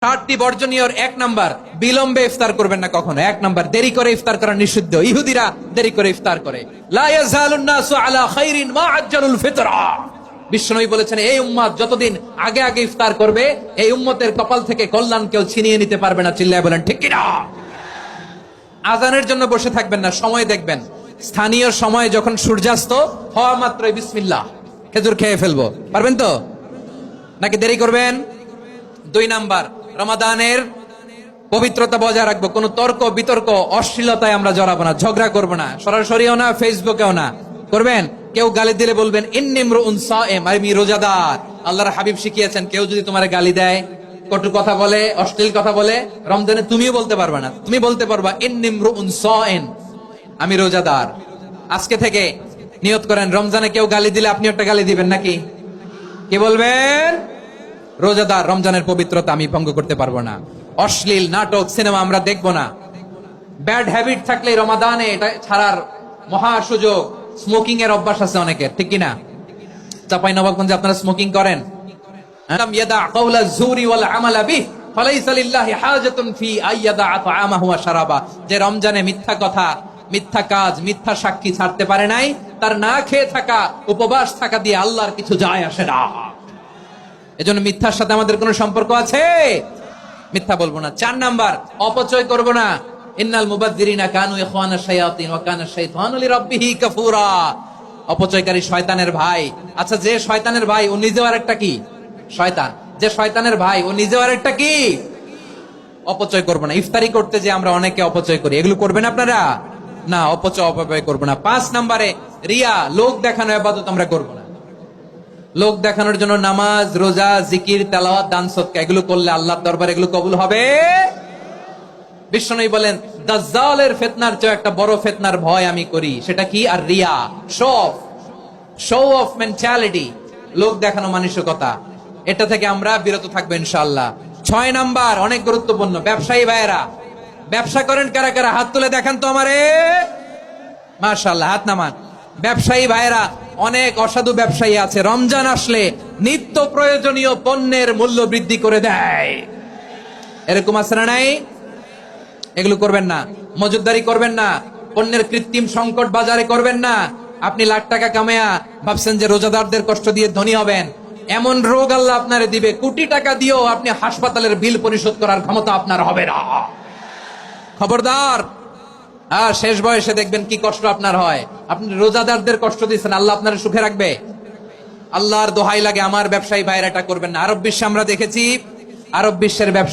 60টি বর্জনীয়র 1 number, বিলম্বে ইফতার করবেন না কখনো। 1 নাম্বার, দেরি করে ইফতার করা নিষিদ্ধ। ইহুদিরা দেরি করে ইফতার করে। লা ইয়াজালুন নাসু আলা খাইরিন মা আজ্জালুল ফিতরা। বিশ্বনবী বলেছেন, এই উম্মত যতদিন আগে আগে ইফতার করবে, এই উম্মতের কপাল থেকে কল্যাণ কেউ ছিনিয়ে নিতে পারবে না। চিল্লায় বলেন ঠিক কিনা? আজানের জন্য বসে থাকবেন না, সময় দেখবেন। স্থানীয় সময় যখন সূর্যাস্ত হওয়া মাত্রই বিসমিল্লাহ, খেজুর খেয়ে ফেলবো। পারবেন তো নাকি দেরি করবেন? 2 নাম্বার, রমাদানের পবিত্রতা বজায় রাখবো। কোন তর্ক বিতর্ক অশ্লীলতায় আমরা জড়াবো না, ঝগড়া করবো না, সরাসরিও না, ফেসবুকেও না। করবেন? কেউ গালি দিলে বলবেন ইন্নী ইমরুউন সায়েম, আমি রোজাদার। আল্লাহর হাবিব শিখিয়েছেন, কেউ যদি তোমার গালি দেয়, কটু কথা বলে, অশ্লীল কথা বলে, রমজানে তুমিও বলতে পারবা না। তুমি বলতে পারবা ইন্নী ইমরুউন সায়েম, আমি রোজাদার। আজকে থেকে নিয়ত করেন, রমজানে কেউ গালি দিলে আপনি একটা গালি দিবেন নাকি? কি বলবেন? রোজাদার, রমজানের পবিত্রতা আমি ভঙ্গ করতে পারবো না। অশ্লীল নাটক সিনেমা আমরা দেখবো না। ব্যাড হ্যাবিট থাকলে রমাদানে এটা ছাড়ার মহা সুযোগ। স্মোকিং এর অভ্যাস আছে অনেকের, ঠিক কিনা? চাঁপাইনবাবগঞ্জে আপনারা স্মোকিং করেন? আলাম ইয়াদা কাওলা যুরি ওয়াল আমালা বিহি ফালাইসা লিল্লাহি হাজাতুন ফি আইয়াদা তাআমাহু ওয়া শারাবা। যে রমজানে মিথ্যা কথা, মিথ্যা কাজ, মিথ্যা সাক্ষী ছাড়তে পারে নাই, তার না খেয়ে থাকা, উপবাস থাকা দিয়ে আল্লাহর কিছু যায় আসে না। এজন্য মিথ্যার সাথে আমাদের কোনো সম্পর্ক আছে? মিথ্যা বলবো না। 4 নাম্বার, অপচয় করব না। ইন্নাল মুবাযযিরিনা কানু ইখওয়ানাশ শায়াতিন ওয়া কানা শাইতানু লিরাব্বিহি কাফুরা। অপচয়কারী শয়তানের ভাই। আচ্ছা, যে শয়তানের ভাই ও নিজেও আরেকটা কি? শয়তান। যে শয়তানের ভাই ও নিজেও আরেকটা কি? অপচয় করব না। ইফতারি করতে যে আমরা অনেকে অপচয় করি, এগুলো করবেন আপনারা না। অপচয় করব না। 5 নাম্বারে, রিয়া, লোক দেখানো ইবাদত আমরা করব না। লোক দেখানোর জন্য নামাজ, রোজা, জিকির, তেলাওয়াত, দান সদকা এগুলো করলে আল্লাহর দরবারে এগুলো কবুল হবে? বিশ্বনবী বলেন, দাজ্জালের ফিতনার চেয়ে একটা বড় ফিতনার ভয় আমি করি। সেটা কি? আর রিয়া, শো অফ মেন্টালিটি, লোক দেখানো মানসিকতা। এটা থেকে আমরা বিরত থাকবো ইনশাআল্লাহ। 6 নাম্বার, অনেক গুরুত্বপূর্ণ। ব্যবসায়ী ভাইয়েরা, ব্যবসা করেন কারা কারা? হাত তুলে দেখান তো আমারে। মাশাআল্লাহ, হাত নামান। ব্যবসায়ী ভাইয়েরা, অনেক অসাধু ব্যবসায়ী আছে, রমজান আসলে নিত্য প্রয়োজনীয় পণ্যের মূল্য বৃদ্ধি করে দেয়। এরকম আছে না নাই? এগুলো করবেন না। মজুদদারি করবেন না। পণ্যের কৃত্রিম সংকট বাজারে করবেন না। আপনি লাখ টাকা কামায়া ভাবছেন যে রোজাদারদের কষ্ট দিয়ে ধনী হবেন। এমন রোগ আল্লাহ আপনারে দিবে, কোটি টাকা দিয়েও আপনি হাসপাতালের বিল পরিশোধ করার ক্ষমতা আপনার হবে না। খবরদার। শেষ বয়সে দেখবেন কি কষ্ট আপনার হয়। আপনি রোজাদারদের কষ্ট দিচ্ছেন, আল্লাহ আপনার সুখে রাখবে? আল্লাহর দোহাই লাগে, আমার ব্যবসায়ী ভাইরা এটা করবেন না। আরব বিশ্বে আমরা দেখেছি, আরব বিশ্বের ব্যবসা